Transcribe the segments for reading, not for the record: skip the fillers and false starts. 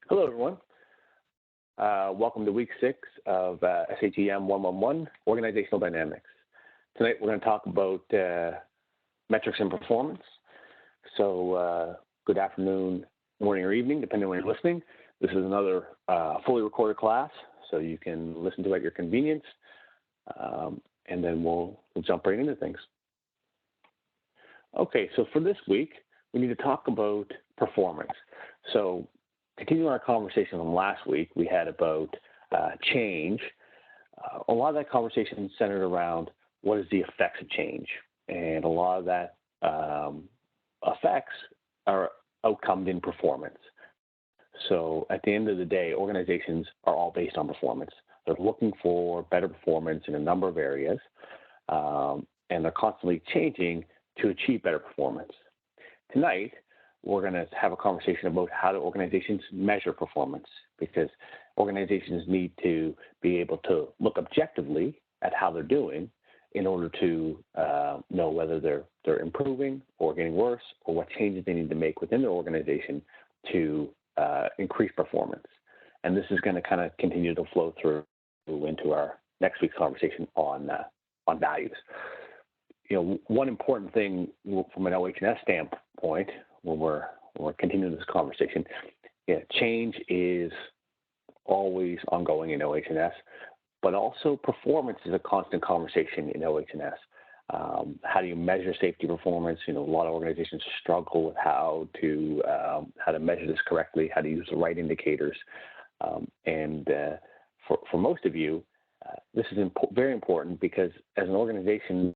Hello, everyone. Welcome to week 6 of SHEM 111, Organizational Dynamics. Tonight, we're going to talk about metrics and performance. So good afternoon, morning, or evening, depending on when you're listening. This is another fully recorded class, so you can listen to it at your convenience, and then we'll jump right into things. Okay, so for this week, we need to talk about performance. So continuing our conversation from last week, we had about change. A lot of that conversation centered around what is the effects of change, and a lot of that effects are outcomes in performance. So at the end of the day, organizations are all based on performance. They're looking for better performance in a number of areas, and they're constantly changing to achieve better performance. Tonight, we're going to have a conversation about how do organizations measure performance, because organizations need to be able to look objectively at how they're doing in order to know whether they're improving or getting worse, or what changes they need to make within their organization to increase performance. And this is going to kind of continue to flow through into our next week's conversation on values. You know, one important thing from an OH&S standpoint, when we're continuing this conversation, change is always ongoing in OH&S, but also performance is a constant conversation in OH&S. How do you measure safety performance? You know, a lot of organizations struggle with how to measure this correctly, how to use the right indicators, and for most of you, this is very important, because as an organization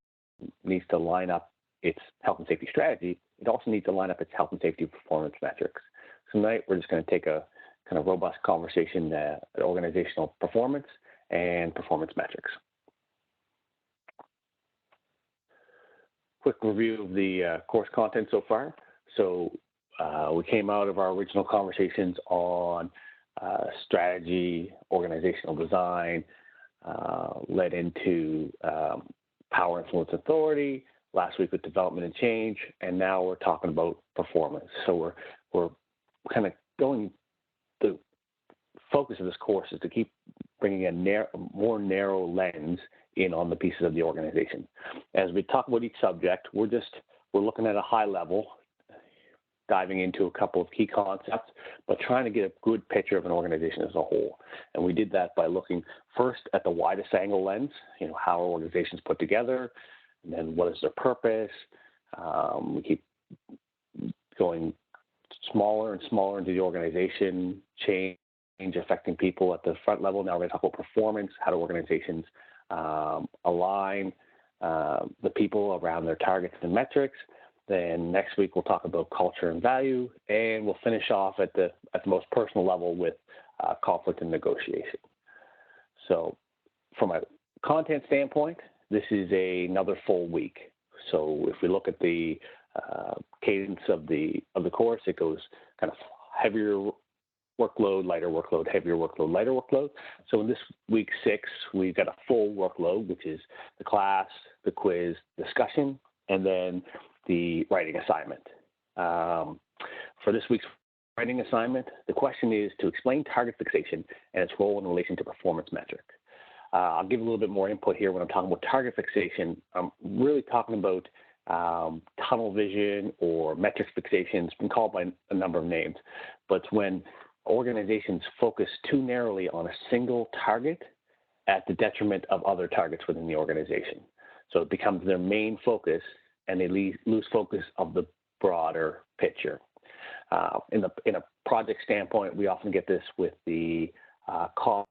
needs to line up its health and safety strategy, it also needs to line up its health and safety performance metrics. So tonight, we're just going to take a kind of robust conversation at organizational performance and performance metrics. Quick review of the course content so far. So we came out of our original conversations on strategy, organizational design, led into power, influence, authority, last week with development and change, and now we're talking about performance. So we're kind of going, the focus of this course is to keep bringing a more narrow lens in on the pieces of the organization. As we talk about each subject, we're looking at a high level, diving into a couple of key concepts, but trying to get a good picture of an organization as a whole. And we did that by looking first at the widest angle lens, you know, how are organizations put together, and then what is their purpose. We keep going smaller and smaller into the organization, change affecting people at the front level. Now we're going to talk about performance. How do organizations align the people around their targets and metrics? Then next week we'll talk about culture and value, and we'll finish off at the most personal level with conflict and negotiation. So from a content standpoint, this is another full week. So if we look at the cadence of the course, it goes kind of heavier workload, lighter workload, heavier workload, lighter workload. So in this week 6, we've got a full workload, which is the class, the quiz, discussion, and then the writing assignment. For this week's writing assignment, the question is to explain target fixation and its role in relation to performance metric. I'll give a little bit more input here when I'm talking about target fixation. I'm really talking about tunnel vision or metrics fixation. It's been called by a number of names, but it's when organizations focus too narrowly on a single target at the detriment of other targets within the organization. So it becomes their main focus, and they lose focus of the broader picture. In a project standpoint, we often get this with the cost,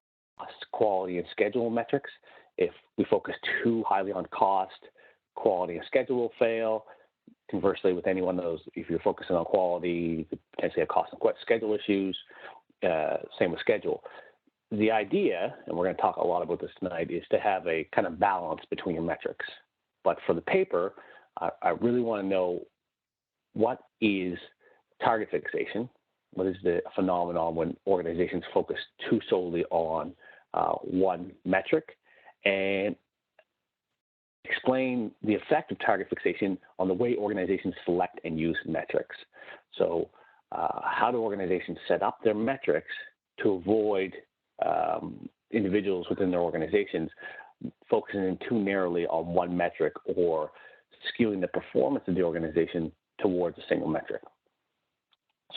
quality, and schedule metrics. If we focus too highly on cost, quality and schedule will fail. Conversely, with any one of those, if you're focusing on quality, you could potentially have cost and schedule issues. Same with schedule. The idea, and we're going to talk a lot about this tonight, is to have a kind of balance between your metrics. But for the paper, I really want to know, what is target fixation? What is the phenomenon when organizations focus too solely on one metric? And explain the effect of target fixation on the way organizations select and use metrics. So how do organizations set up their metrics to avoid individuals within their organizations focusing in too narrowly on one metric or skewing the performance of the organization towards a single metric.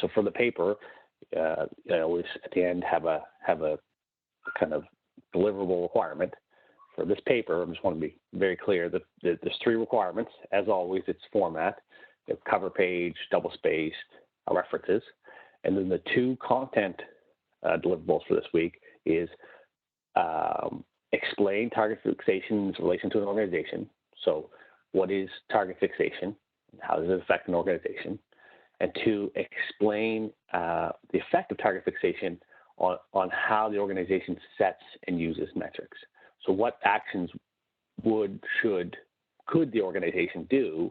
So for the paper, we at the end have a kind of deliverable requirement. For this paper, I just want to be very clear that there's 3 requirements. As always, it's format, the cover page, double-spaced, references. And then the 2 content deliverables for this week is explain target fixation in relation to an organization. So what is target fixation? How does it affect an organization? And 2, explain the effect of target fixation on how the organization sets and uses metrics. So what actions could the organization do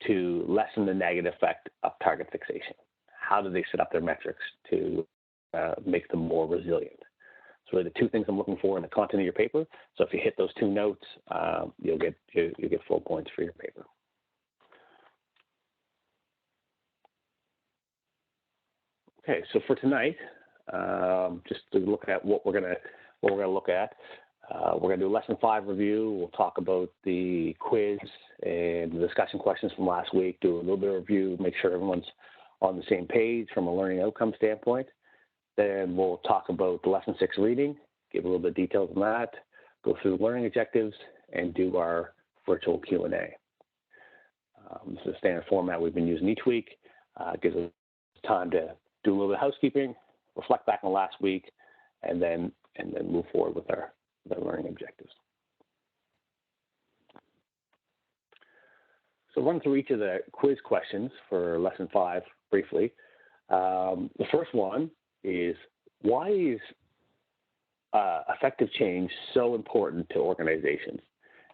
to lessen the negative effect of target fixation? How do they set up their metrics to make them more resilient? So really the 2 things I'm looking for in the content of your paper. So if you hit those 2 notes, you'll get full points for your paper. Okay, so for tonight, just to look at what we're gonna look at. We're going to do lesson 5 review. We'll talk about the quiz and the discussion questions from last week, do a little bit of review, make sure everyone's on the same page from a learning outcome standpoint. Then we'll talk about the lesson 6 reading, give a little bit of details on that, go through the learning objectives, and do our virtual Q&A. This is a standard format we've been using each week. Gives us time to do a little bit of housekeeping, reflect back on last week, and then move forward with our learning objectives. So run through each of the quiz questions for lesson 5 briefly. The first one is, why is effective change so important to organizations?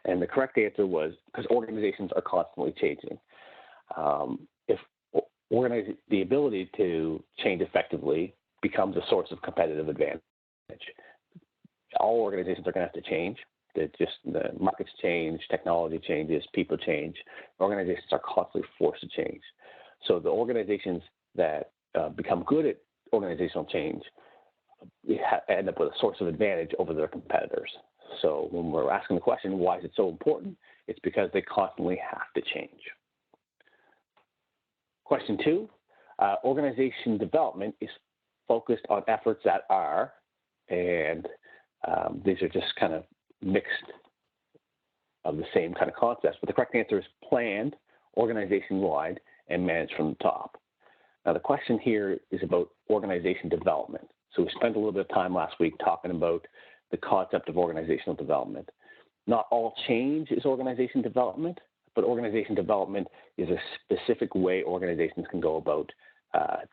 And the correct answer was because organizations are constantly changing. If the ability to change effectively becomes a source of competitive advantage. All organizations are going to have to change. The markets change, technology changes, people change. Organizations are constantly forced to change. So the organizations that become good at organizational change end up with a source of advantage over their competitors. So when we're asking the question, why is it so important? It's because they constantly have to change. Question 2, organization development is focused on efforts that are, and these are just kind of mixed of the same kind of concepts, but the correct answer is planned, organization-wide, and managed from the top. Now the question here is about organization development. So we spent a little bit of time last week talking about the concept of organizational development. Not all change is organization development, but organization development is a specific way organizations can go about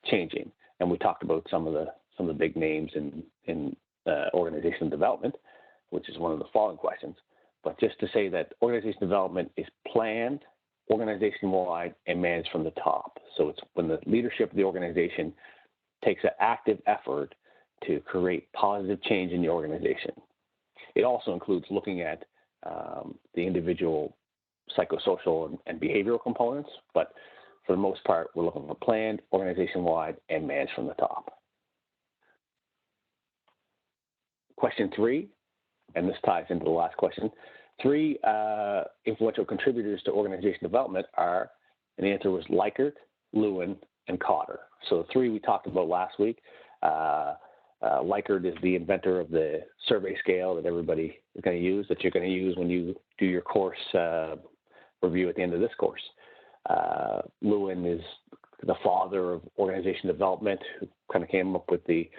changing. And we talked about some of the big names in organizational development, which is one of the following questions. But just to say that organization development is planned, organization-wide, and managed from the top. So it's when the leadership of the organization takes an active effort to create positive change in the organization. It also includes looking at the individual psychosocial and behavioral components, but for the most part, we're looking for planned, organization-wide, and managed from the top. Question 3, and this ties into the last question. 3 influential contributors to organization development are, and the answer was Likert, Lewin, and Cotter. So the 3 we talked about last week. Likert is the inventor of the survey scale that everybody is going to use, that you're going to use when you do your course review at the end of this course. Lewin is the father of organization development, who kind of came up with the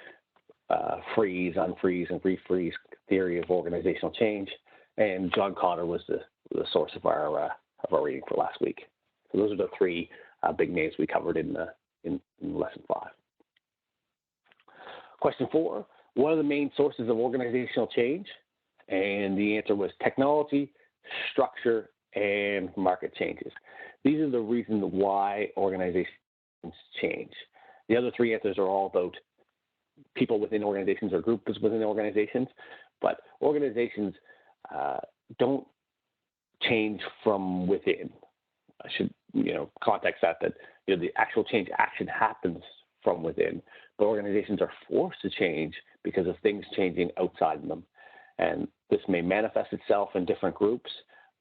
freeze, unfreeze, and refreeze theory of organizational change. And John Cotter was the source of our reading for last week. So those are the 3 big names we covered in lesson 5. Question 4, what are the main sources of organizational change? And the answer was technology, structure, and market changes. These are the reasons why organizations change. The other 3 answers are all about people within organizations or groups within organizations, but organizations don't change from within. I should, context that the actual change action happens from within, but organizations are forced to change because of things changing outside of them. And this may manifest itself in different groups,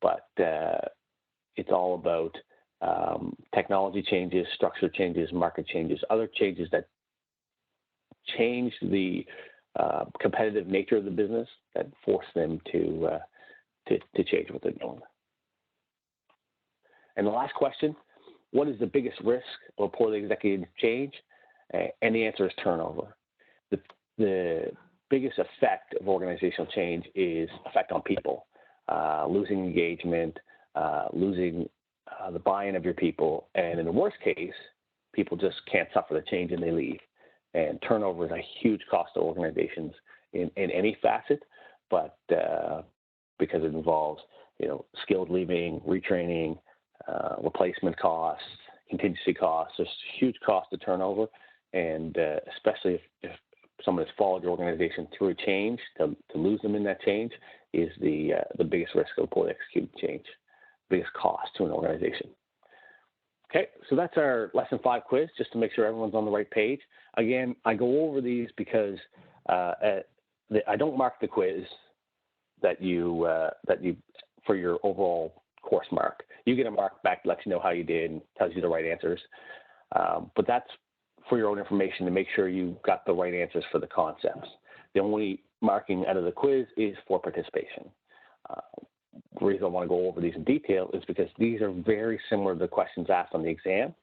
but it's all about technology changes, structure changes, market changes, other changes that change the competitive nature of the business that force them to change what they're doing. And the last question, what is the biggest risk of a poorly executed change? And the answer is turnover. The biggest effect of organizational change is effect on people, losing engagement, losing the buy-in of your people, and in the worst case, people just can't suffer the change and they leave. And turnover is a huge cost to organizations in any facet, but because it involves, skilled leaving, retraining, replacement costs, contingency costs. There's huge cost to turnover, and especially if someone has followed your organization through a change, to lose them in that change is the biggest risk of poorly executed change, biggest cost to an organization. Okay, so that's our lesson 5 quiz, just to make sure everyone's on the right page. Again, I go over these because I don't mark the quiz that you for your overall course mark. You get a mark back that lets you know how you did and tells you the right answers. But that's for your own information to make sure you got the right answers for the concepts. The only marking out of the quiz is for participation. The reason I want to go over these in detail is because these are very similar to the questions asked on the exam.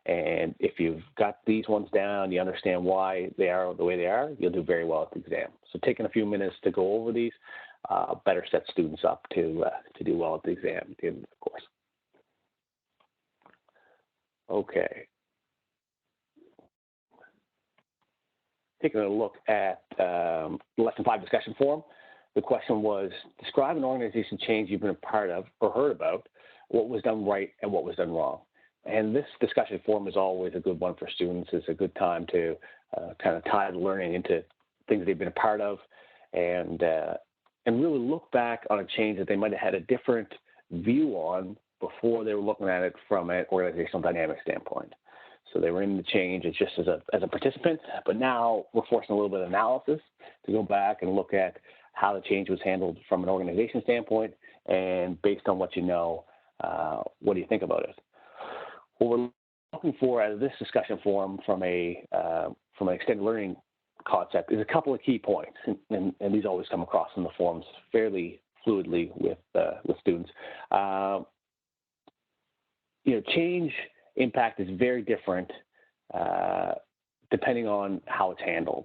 And if you've got these ones down, you understand why they are the way they are, you'll do very well at the exam. So taking a few minutes to go over these better sets students up to do well at the exam at the end of the course. Okay. Taking a look at the lesson 5 discussion forum. The question was, describe an organization change you've been a part of or heard about, what was done right and what was done wrong. And this discussion forum is always a good one for students. It's a good time to kind of tie the learning into things they've been a part of and really look back on a change that they might have had a different view on before they were looking at it from an organizational dynamic standpoint. So they were in the change just as a participant, but now we're forcing a little bit of analysis to go back and look at how the change was handled from an organization standpoint, and based on what you know, what do you think about it? What we're looking for out of this discussion forum from an extended learning concept is a couple of key points, and these always come across in the forums fairly fluidly with students. Change impact is very different depending on how it's handled.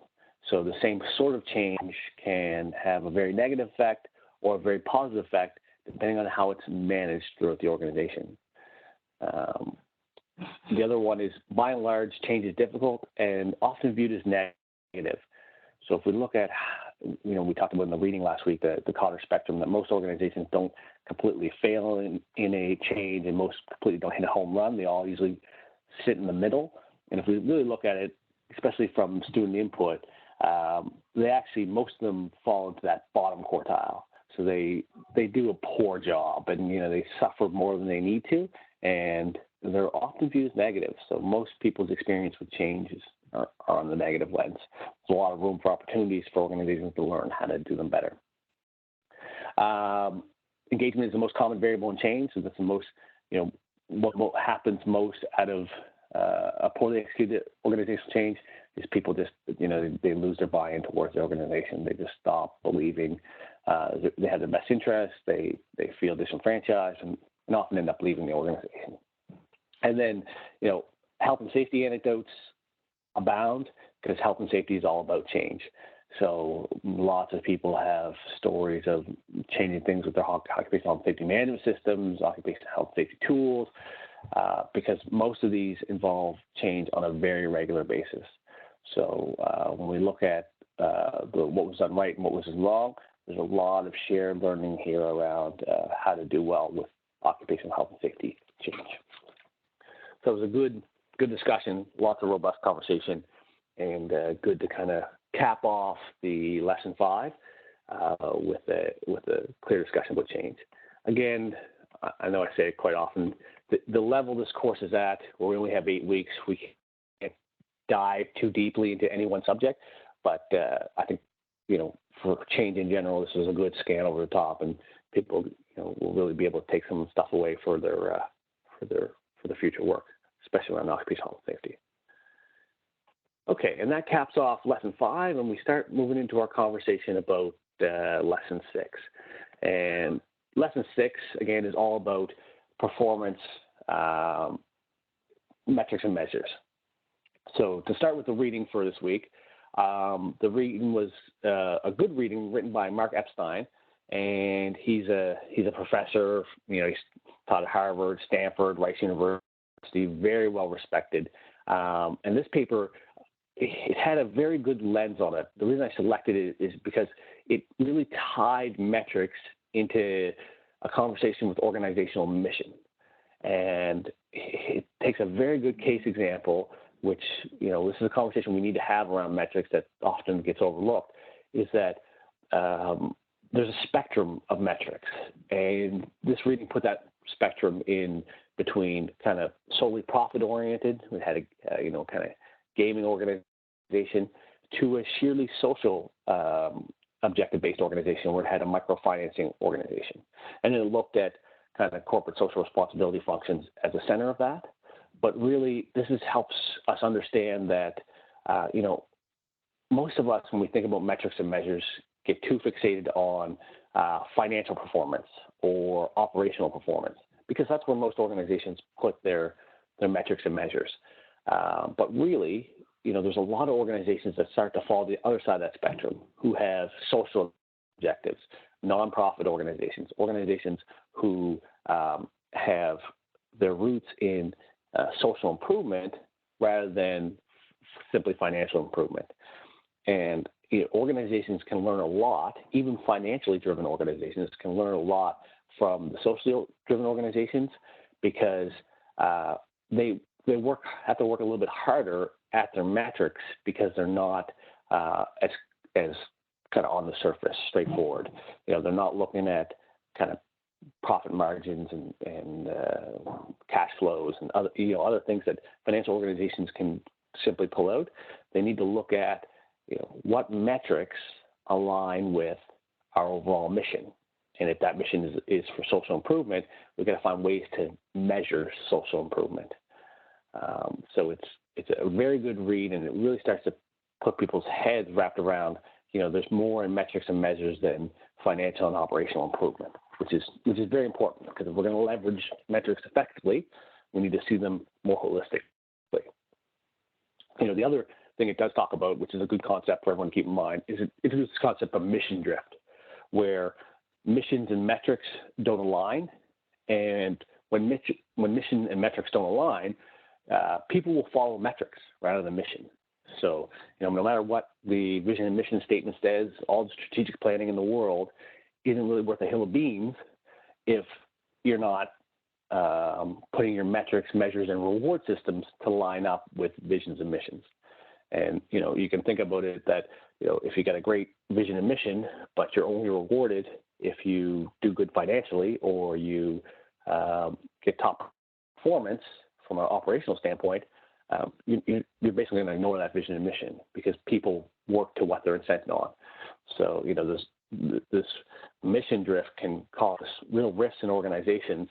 So the same sort of change can have a very negative effect or a very positive effect depending on how it's managed throughout the organization. The other one is, by and large, change is difficult and often viewed as negative. So if we look at, we talked about in the reading last week, the Cotter spectrum, that most organizations don't completely fail in a change and most completely don't hit a home run. They all usually sit in the middle. And if we really look at it, especially from student input, most of them fall into that bottom quartile. So they do a poor job and, they suffer more than they need to, and they're often viewed as negative. So most people's experience with changes are on the negative lens. There's a lot of room for opportunities for organizations to learn how to do them better. Engagement is the most common variable in change. So that's the most, what happens most out of a poorly executed organizational change is people just, they lose their buy-in towards the organization. They just stop believing they have their best interests. They feel disenfranchised and often end up leaving the organization. And then, health and safety anecdotes abound because health and safety is all about change. So lots of people have stories of changing things with their occupational health and safety management systems, occupational health and safety tools, because most of these involve change on a very regular basis. So when we look at what was done right and what was done wrong, there's a lot of shared learning here around how to do well with occupational health and safety change. So it was a good discussion, lots of robust conversation, and good to kind of cap off the lesson 5 with a clear discussion about change. Again, I know I say it quite often, the level this course is at, where we only have 8 weeks, we can't dive too deeply into any one subject, but I think, for change in general, this is a good scan over the top, and people, will really be able to take some stuff away for their future work, especially around occupational safety. Okay, and that caps off lesson 5, and we start moving into our conversation about lesson 6. And lesson 6, again, is all about performance metrics and measures. So to start with the reading for this week, the reading was a good reading written by Mark Epstein, and he's a professor. He's taught at Harvard, Stanford, Rice University, very well respected. And this paper, it had a very good lens on it. The reason I selected it is because it really tied metrics into a conversation with organizational mission. And it takes a very good case example, which, this is a conversation we need to have around metrics that often gets overlooked, is that there's a spectrum of metrics. And this reading put that spectrum in between kind of solely profit-oriented, we had a kind of gaming organization, to a sheerly social objective-based organization where it had a microfinancing organization. And then it looked at kind of corporate social responsibility functions as the center of that. But really, this helps us understand that, most of us, when we think about metrics and measures, get too fixated on financial performance or operational performance, because that's where most organizations put their metrics and measures. But really, there's a lot of organizations that start to fall the other side of that spectrum who have social objectives, nonprofit organizations who have their roots in social improvement rather than simply financial improvement. And organizations can learn a lot, even financially driven organizations can learn a lot from the socially driven organizations, because they have to work a little bit harder at their metrics because they're not as kind of on the surface straightforward. They're not looking at kind of profit margins and cash flows and other things that financial organizations can simply pull out. They need to look at what metrics align with our overall mission. And if that mission is for social improvement, we've got to find ways to measure social improvement. So it's a very good read, and it really starts to put people's heads wrapped around, there's more in metrics and measures than financial and operational improvement, which is very important, because if we're going to leverage metrics effectively, we need to see them more holistically. The other thing it does talk about, which is a good concept for everyone to keep in mind, is this concept of mission drift, where missions and metrics don't align. And when mission and metrics don't align, people will follow metrics rather than mission. So, no matter what the vision and mission statement says, all the strategic planning in the world isn't really worth a hill of beans if you're not putting your metrics, measures, and reward systems to line up with visions and missions. And, you can think about it that, if you got a great vision and mission, but you're only rewarded if you do good financially, or you get top performance from an operational standpoint, you're basically going to ignore that vision and mission, because people work to what they're incented on. So, this mission drift can cause real risks in organizations,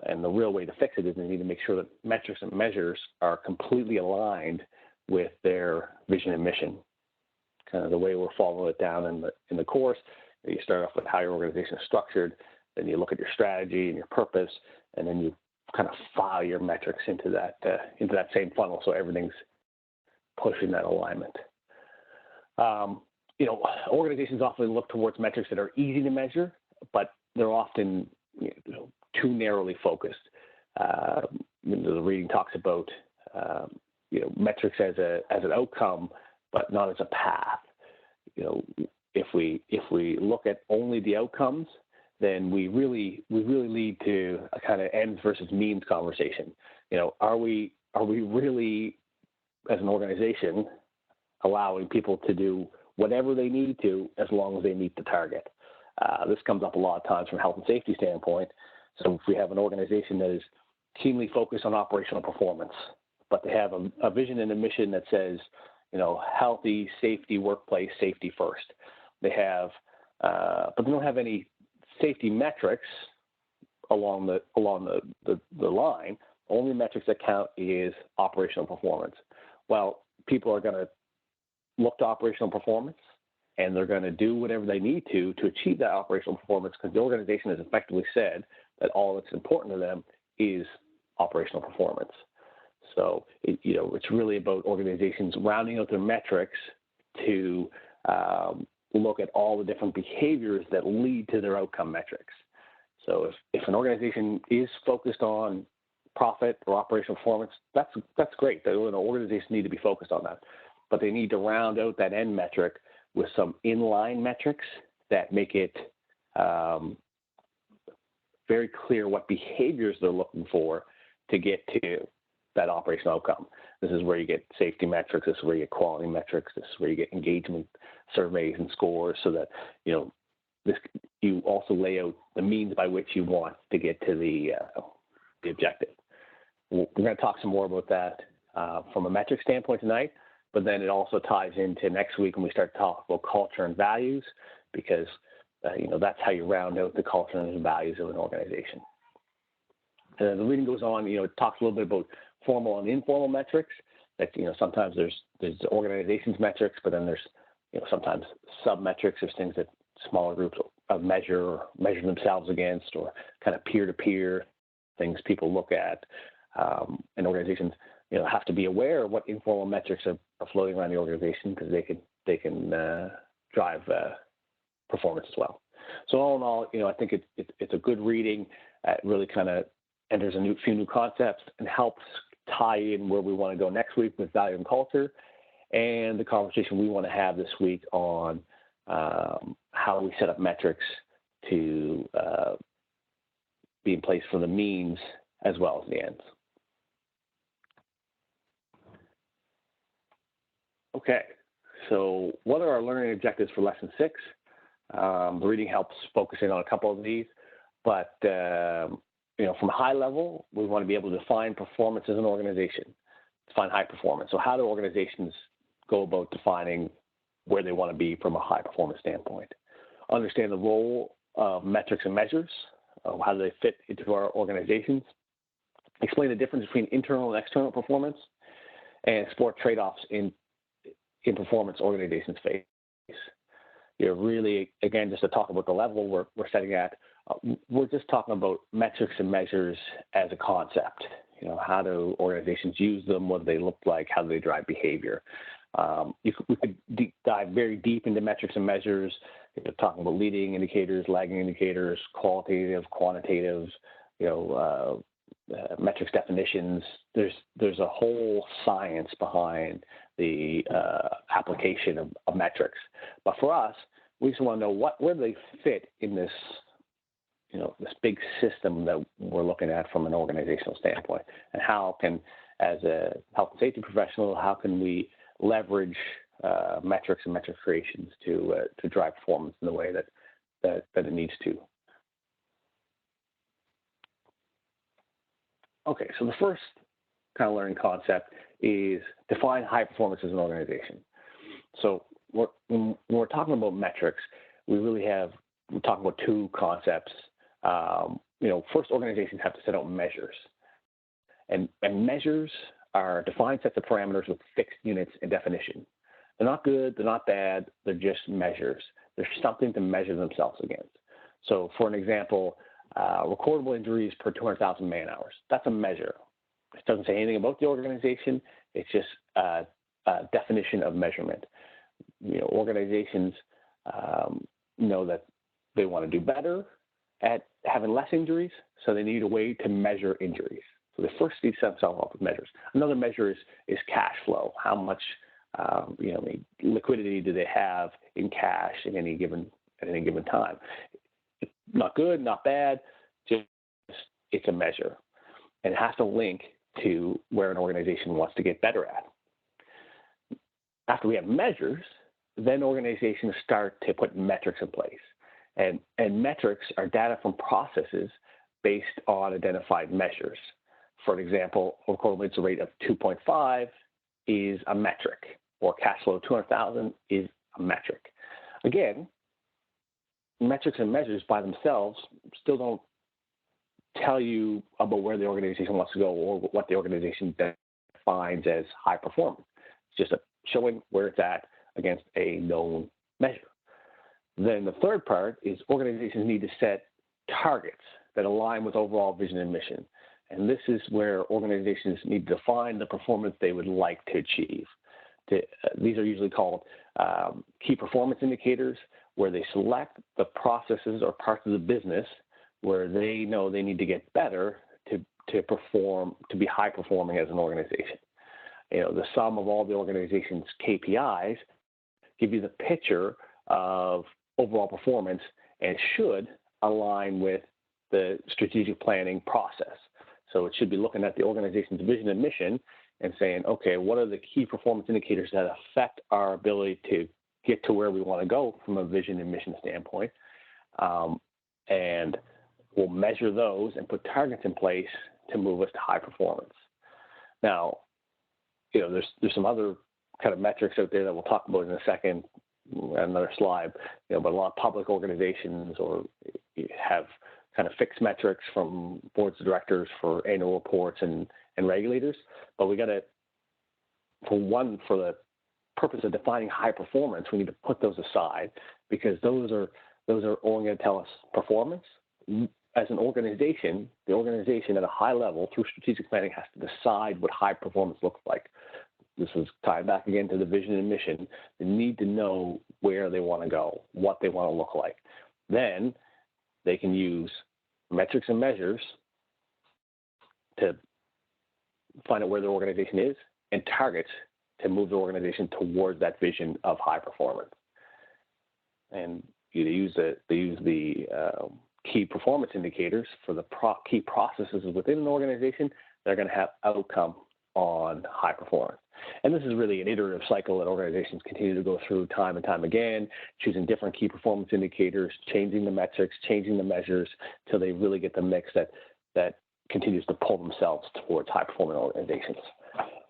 and the real way to fix it is they need to make sure that metrics and measures are completely aligned with their vision and mission. Kind of the way we're following it down in the course. You start off with how your organization is structured, then you look at your strategy and your purpose, and then you kind of file your metrics into that same funnel, so everything's pushing that alignment. Organizations often look towards metrics that are easy to measure, but they're often too narrowly focused. The reading talks about metrics as an outcome, but not as a path. If we look at only the outcomes, then we really lead to a kind of ends versus means conversation. Are we really, as an organization, allowing people to do whatever they need to as long as they meet the target? This comes up a lot of times from a health and safety standpoint. So if we have an organization that is keenly focused on operational performance, but they have a vision and a mission that says, healthy, safety workplace, safety first. They have, but they don't have any safety metrics along the line. Only metrics that count is operational performance. Well, people are going to look to operational performance, and they're going to do whatever they need to achieve that operational performance, because the organization has effectively said that all that's important to them is operational performance. So, it's really about organizations rounding out their metrics to look at all the different behaviors that lead to their outcome metrics. So if an organization is focused on profit or operational performance, that's great. The organizations need to be focused on that, but they need to round out that end metric with some inline metrics that make it very clear what behaviors they're looking for to get to that operational outcome. This is where you get safety metrics. This is where you get quality metrics. This is where you get engagement surveys and scores, so that you also lay out the means by which you want to get to the objective. We're going to talk some more about that from a metric standpoint tonight, but then it also ties into next week when we start to talk about culture and values, because that's how you round out the culture and values of an organization. And the reading goes on. It talks a little bit about formal and informal metrics. That sometimes there's organizations metrics, but then there's sometimes sub metrics. There's things that smaller groups measure themselves against, or kind of peer-to-peer things people look at. And organizations have to be aware of what informal metrics are floating around the organization, because they can drive performance as well. So all in all, I think it's a good reading. It really kind of enters a few new concepts and helps tie in where we want to go next week with value and culture, and the conversation we want to have this week on how we set up metrics to be in place for the means as well as the ends. Okay, so what are our learning objectives for Lesson 6? The reading helps focus in on a couple of these, but from a high level, we want to be able to define performance as an organization, define high performance. So how do organizations go about defining where they want to be from a high performance standpoint? Understand the role of metrics and measures, how do they fit into our organizations? Explain the difference between internal and external performance, and explore trade-offs in performance organizations face. Really, again, just to talk about the level we're setting at, we're just talking about metrics and measures as a concept. How do organizations use them? What do they look like? How do they drive behavior? We could dive very deep into metrics and measures, talking about leading indicators, lagging indicators, qualitative, quantitative, metrics definitions. There's a whole science behind the application of metrics. But for us, we just want to know where do they fit in this this big system that we're looking at from an organizational standpoint, and how can, as a health and safety professional, how can we leverage metrics and metric creations to drive performance in the way that it needs to. Okay, so the first kind of learning concept is define high performance as an organization. So when we're talking about metrics, we're talking about two concepts. First, organizations have to set out measures, and measures are defined sets of parameters with fixed units and definition. They're not good, they're not bad, they're just measures. There's something to measure themselves against. So for an example, recordable injuries per 200,000 man hours. That's a measure. It doesn't say anything about the organization. It's just a definition of measurement. Organizations know that they want to do better at having less injuries, so they need a way to measure injuries. So they first need to set themselves up with measures. Another measure is cash flow. How much liquidity do they have in cash at any given time? Not good, not bad, just it's a measure. And it has to link to where an organization wants to get better at. After we have measures, then organizations start to put metrics in place. And metrics are data from processes based on identified measures. for example, recordable incident rate of 2.5 is a metric, or cash flow of 200,000 is a metric. Again, metrics and measures by themselves still don't tell you about where the organization wants to go or what the organization defines as high performance. It's just showing where it's at against a known measure. Then the third part is organizations need to set targets that align with overall vision and mission. And this is where organizations need to define the performance they would like to achieve. These are usually called key performance indicators, where they select the processes or parts of the business where they know they need to get better to perform, to be high performing as an organization. You know, the sum of all the organization's KPIs give you the picture of overall performance and should align with the strategic planning process. So it should be looking at the organization's vision and mission and saying, okay, what are the key performance indicators that affect our ability to get to where we want to go from a vision and mission standpoint? And we'll measure those and put targets in place to move us to high performance. Now, you know, there's some other kind of metrics out there that we'll talk about in a second, another slide, you know, but a lot of public organizations or have kind of fixed metrics from boards of directors for annual reports and regulators. But we got to, for the purpose of defining high performance, we need to put those aside, because those are only going to tell us performance. As an organization, the organization at a high level through strategic planning has to decide what high performance looks like. This is tied back again to the vision and mission. They need to know where they want to go, what they want to look like. Then they can use metrics and measures to find out where their organization is, and targets to move the organization towards that vision of high performance. And they use the key performance indicators for the key processes within an organization. They're going to have outcome on high performance. And this is really an iterative cycle that organizations continue to go through time and time again, choosing different key performance indicators, changing the metrics, changing the measures, till they really get the mix that continues to pull themselves towards high performing organizations.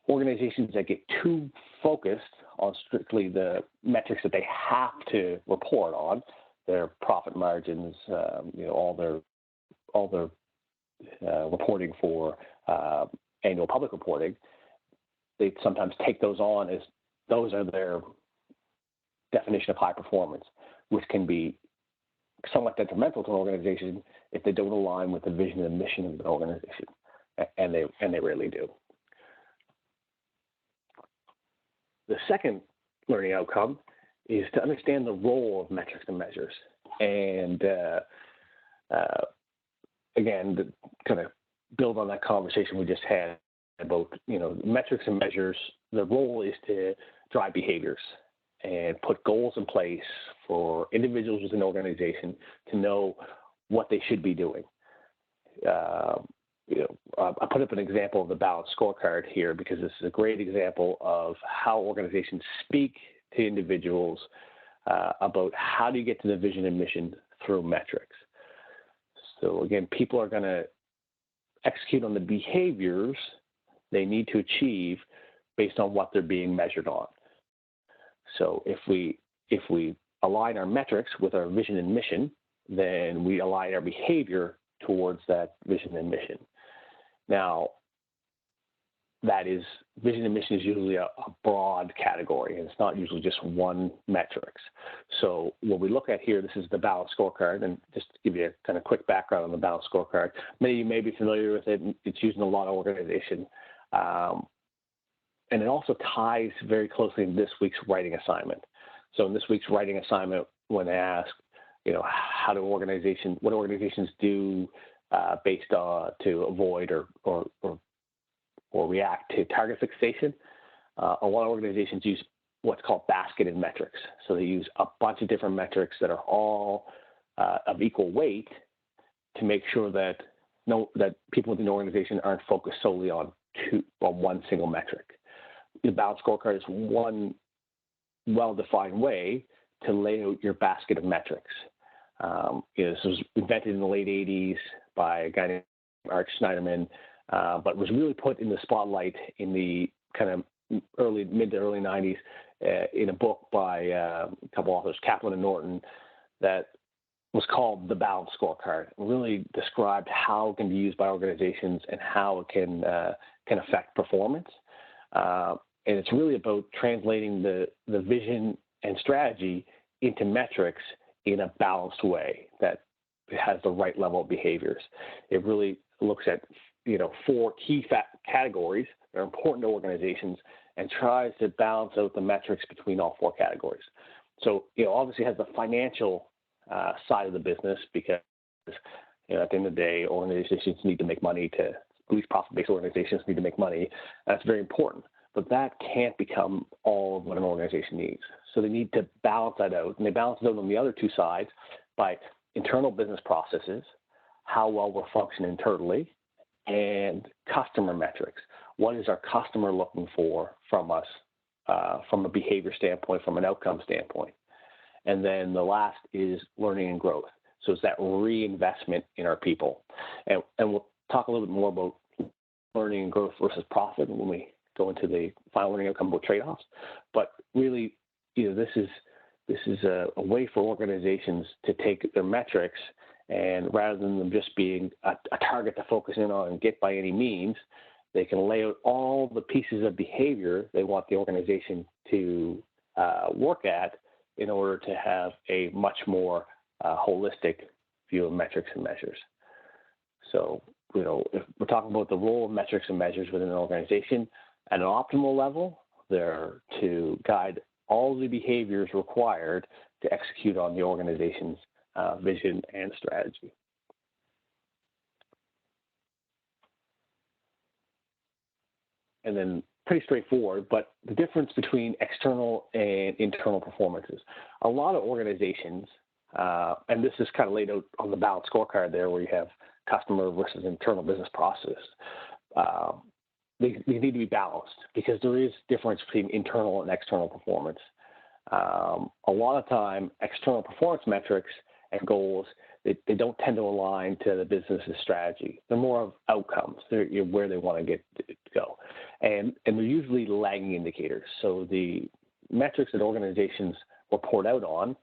Organizations that get too focused on strictly the metrics that they have to report on, their profit margins, you know, all their reporting for annual public reporting, they sometimes take those on as those are their definition of high performance, which can be somewhat detrimental to an organization if they don't align with the vision and mission of the organization, and they rarely do. The second learning outcome is to understand the role of metrics and measures. And again, to kind of build on that conversation we just had about, you know, metrics and measures, the role is to drive behaviors and put goals in place for individuals within an organization to know what they should be doing. You know, I put up an example of the balanced scorecard here because this is a great example of how organizations speak to individuals about how do you get to the vision and mission through metrics. So again, people are going to execute on the behaviors they need to achieve based on what they're being measured on. So if we align our metrics with our vision and mission, then we align our behavior towards that vision and mission. Now, that is, vision and mission is usually a broad category, and it's not usually just one metrics. So what we look at here, this is the balanced scorecard, and just to give you a kind of quick background on the balanced scorecard, many of you may be familiar with it. It's used in a lot of organizations. And it also ties very closely in this week's writing assignment. So in this week's writing assignment, when they ask, you know, what organizations do based on to avoid or react to target fixation, a lot of organizations use what's called basketed metrics. So they use a bunch of different metrics that are all of equal weight to make sure that people within the organization aren't focused solely on one single metric. The balanced scorecard is one well-defined way to lay out your basket of metrics. You know, this was invented in the late 80s by a guy named Art Schneiderman, but was really put in the spotlight in the kind of mid to early 90s in a book by a couple authors, Kaplan and Norton, that was called The Balanced Scorecard. It really described how it can be used by organizations and how it can affect performance. And it's really about translating the vision and strategy into metrics in a balanced way that has the right level of behaviors. It really looks at 4 key categories that are important to organizations and tries to balance out the metrics between all 4 categories. So, obviously has the financial side of the business because, at the end of the day, organizations need to make money at least profit-based organizations need to make money. That's very important. But that can't become all of what an organization needs. So they need to balance that out. And they balance it out on the other 2 sides by internal business processes, how well we're functioning internally, and customer metrics. What is our customer looking for from us from a behavior standpoint, from an outcome standpoint? And then the last is learning and growth. So it's that reinvestment in our people. And we'll talk a little bit more about learning and growth versus profit when we go into the final learning outcome about trade-offs. But really, this is a way for organizations to take their metrics and rather than them just being a target to focus in on and get by any means, they can lay out all the pieces of behavior they want the organization to work at in order to have a much more holistic view of metrics and measures. So, if we're talking about the role of metrics and measures within an organization, at an optimal level, they're to guide all the behaviors required to execute on the organization's vision and strategy. And then pretty straightforward, but the difference between external and internal performances. A lot of organizations, and this is kind of laid out on the balanced scorecard there where you have customer versus internal business process, they need to be balanced because there is difference between internal and external performance. A lot of time, external performance metrics and goals, they don't tend to align to the business's strategy. They're more of outcomes. They're where they want to go. And they're usually lagging indicators. So the metrics that organizations report out on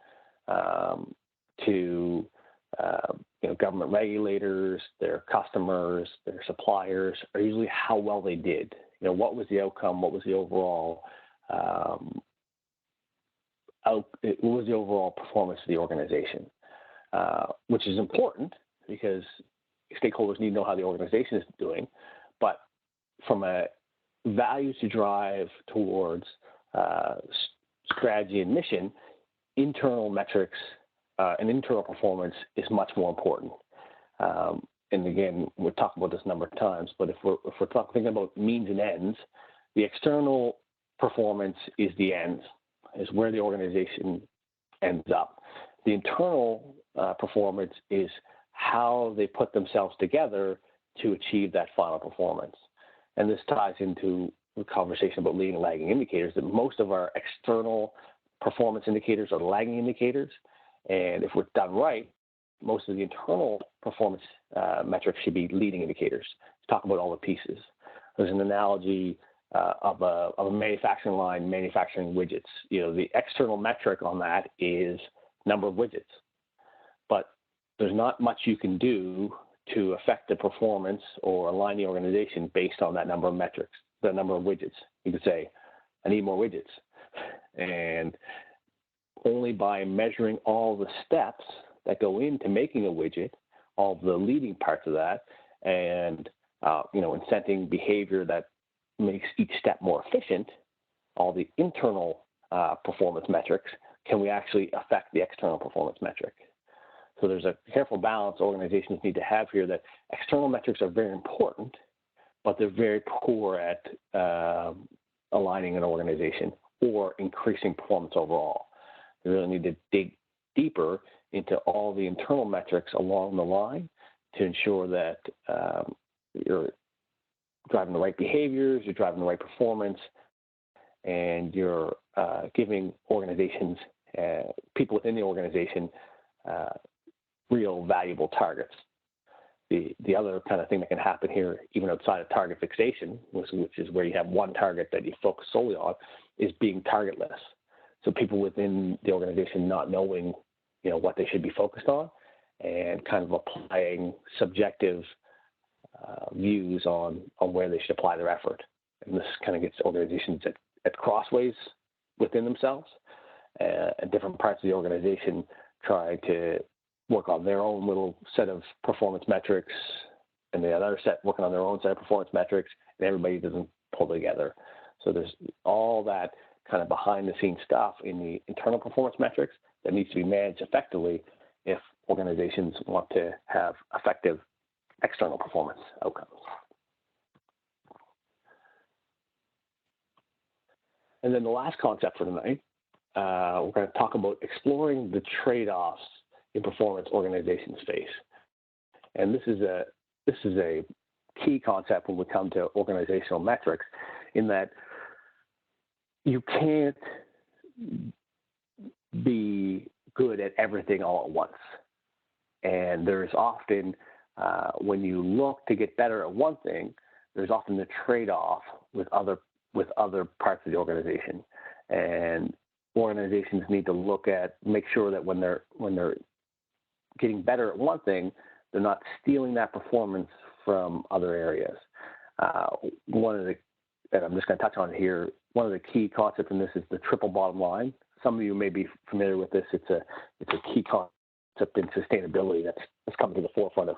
to government regulators, their customers, their suppliers are usually how well they did. What was the outcome? What was the overall performance of the organization? Which is important because stakeholders need to know how the organization is doing. But from a values to drive towards strategy and mission, internal metrics and internal performance is much more important. And again, we've talked about this a number of times, but if we're thinking about means and ends, the external performance is the ends, is where the organization ends up. The internal performance is how they put themselves together to achieve that final performance. And this ties into the conversation about leading and lagging indicators, that most of our external performance indicators are lagging indicators. And if we're done right, most of the internal performance metrics should be leading indicators. Let's talk about all the pieces. There's an analogy of a manufacturing line manufacturing widgets. The external metric on that is number of widgets. But there's not much you can do to affect the performance or align the organization based on that number of metrics, the number of widgets. You could say, I need more widgets. And only by measuring all the steps that go into making a widget, all the leading parts of that, and incenting behavior that makes each step more efficient, all the internal performance metrics, can we actually affect the external performance metric. So there's a careful balance organizations need to have here that external metrics are very important, but they're very poor at aligning an organization or increasing performance overall. They really need to dig deeper into all the internal metrics along the line to ensure that you're driving the right behaviors, you're driving the right performance, and you're giving organizations, people within the organization, real valuable targets. the other kind of thing that can happen here, even outside of target fixation, which is where you have one target that you focus solely on, is being targetless. So people within the organization not knowing, what they should be focused on, and kind of applying subjective views on where they should apply their effort. And this kind of gets organizations at crossways within themselves, and different parts of the organization trying to work on their own little set of performance metrics, and the other set working on their own set of performance metrics, and everybody doesn't pull together. So there's all that kind of behind the scenes stuff in the internal performance metrics that needs to be managed effectively if organizations want to have effective external performance outcomes. And then the last concept for tonight, we're going to talk about exploring the trade-offs in performance organizations face. And this is a key concept when we come to organizational metrics, in that you can't be good at everything all at once. And there's often, when you look to get better at one thing, there's often the trade-off with other parts of the organization. And organizations need to make sure that when they're getting better at one thing, they're not stealing that performance from other areas. And I'm just going to touch on it here, one of the key concepts in this is the triple bottom line. Some of you may be familiar with this. It's a key concept in sustainability that's coming to the forefront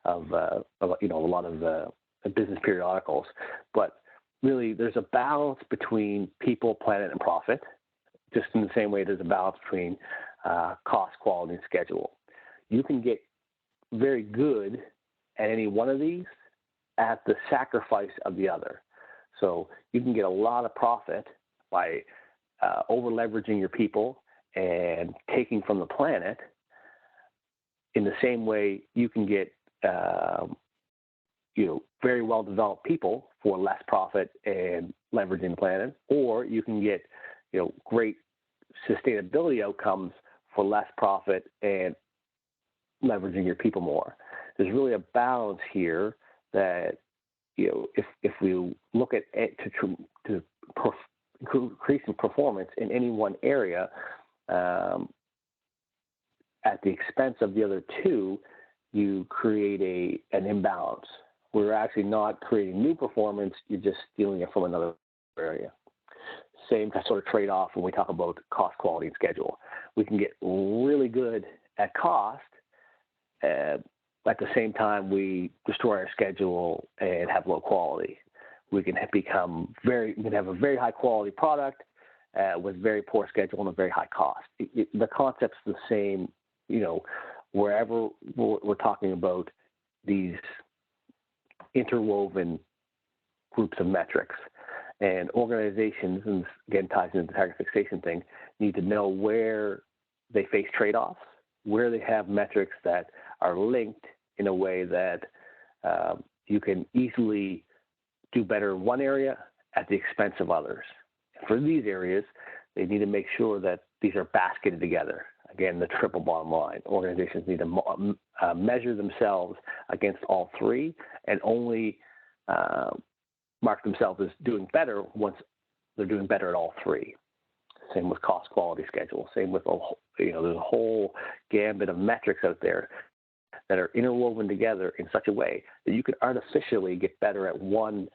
of a lot of business periodicals. But really, there's a balance between people, planet, and profit, just in the same way there's a balance between cost, quality, and schedule. You can get very good at any one of these at the sacrifice of the other. So you can get a lot of profit by over leveraging your people and taking from the planet. In the same way, you can get very well developed people for less profit and leveraging the planet, or you can get great sustainability outcomes for less profit and leveraging your people more. There's really a balance here that if we look at it to increasing performance in any one area at the expense of the other two, you create an imbalance. We're actually not creating new performance, you're just stealing it from another area. Same sort of trade-off when we talk about cost, quality, and schedule. We can get really good at cost, at the same time we destroy our schedule and have low quality. We can have a very high quality product with very poor schedule and a very high cost. The concept's the same, wherever we're talking about these interwoven groups of metrics. And organizations, and again ties into the target fixation thing, need to know where they face trade-offs, where they have metrics that are linked in a way that you can easily do better in one area at the expense of others. For these areas, they need to make sure that these are basketed together. Again, the triple bottom line. Organizations need to measure themselves against all three and only mark themselves as doing better once they're doing better at all three. Same with cost, quality, schedule. Same with there's a whole gambit of metrics out there that are interwoven together in such a way that you can artificially get better at one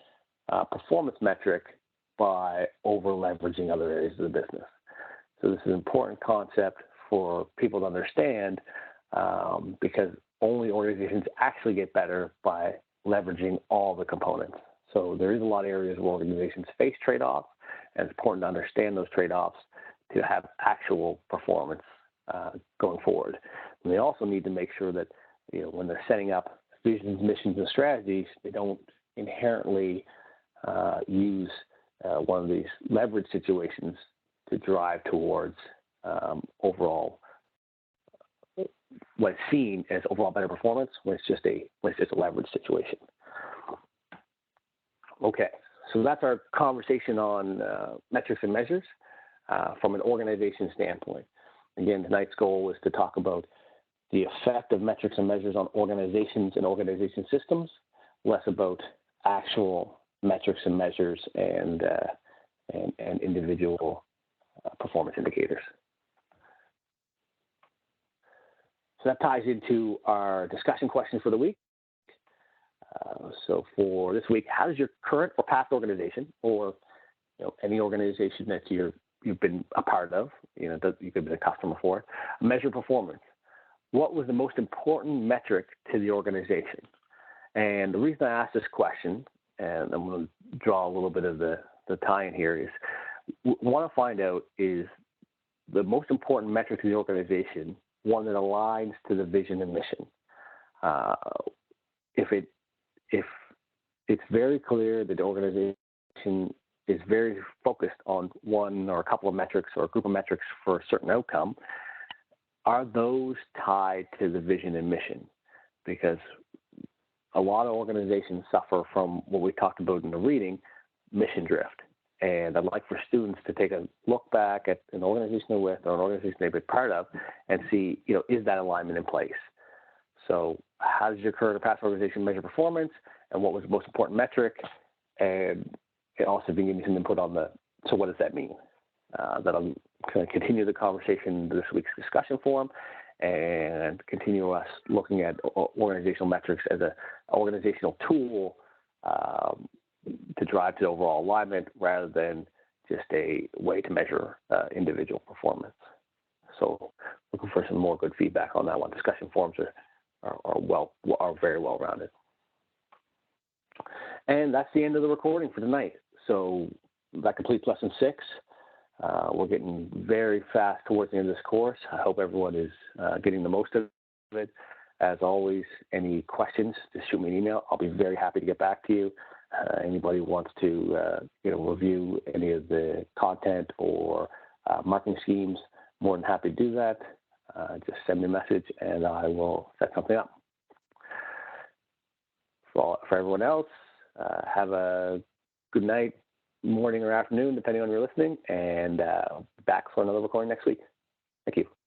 performance metric by over leveraging other areas of the business. So this is an important concept for people to understand because only organizations actually get better by leveraging all the components. So there is a lot of areas where organizations face trade-offs, and it's important to understand those trade-offs to have actual performance going forward. And they also need to make sure that when they're setting up visions, missions, and strategies, they don't inherently use one of these leverage situations to drive towards overall what's seen as overall better performance when it's just a leverage situation. Okay, so that's our conversation on metrics and measures from an organization standpoint. Again, tonight's goal is to talk about the effect of metrics and measures on organizations and organization systems, less about actual metrics and measures and individual performance indicators. So that ties into our discussion question for the week. So for this week, how does your current or past organization, or any organization that you've been a part of, you could have been a customer for, measure performance? What was the most important metric to the organization? And the reason I asked this question, and I'm going to draw a little bit of the tie-in here, is we want to find out is the most important metric to the organization one that aligns to the vision and mission. If it's very clear that the organization is very focused on one or a couple of metrics or a group of metrics for a certain outcome, are those tied to the vision and mission? Because a lot of organizations suffer from what we talked about in the reading, mission drift. And I'd like for students to take a look back at an organization they're with or an organization they've been part of and see, is that alignment in place? So how does your current or past organization measure performance, and what was the most important metric? And also being giving some input on so what does that mean? That I'm going to continue the conversation in this week's discussion forum and continue us looking at organizational metrics as an organizational tool to drive to overall alignment rather than just a way to measure individual performance. So looking for some more good feedback on that one. Discussion forums are very well rounded. And that's the end of the recording for tonight. So that completes lesson 6. We're getting very fast towards the end of this course. I hope everyone is getting the most of it. As always, any questions, just shoot me an email. I'll be very happy to get back to you. Anybody who wants to review any of the content or marketing schemes, more than happy to do that. Just send me a message and I will set something up. For everyone else, have a good night, morning, or afternoon, depending on your listening, and back for another recording next week. Thank you.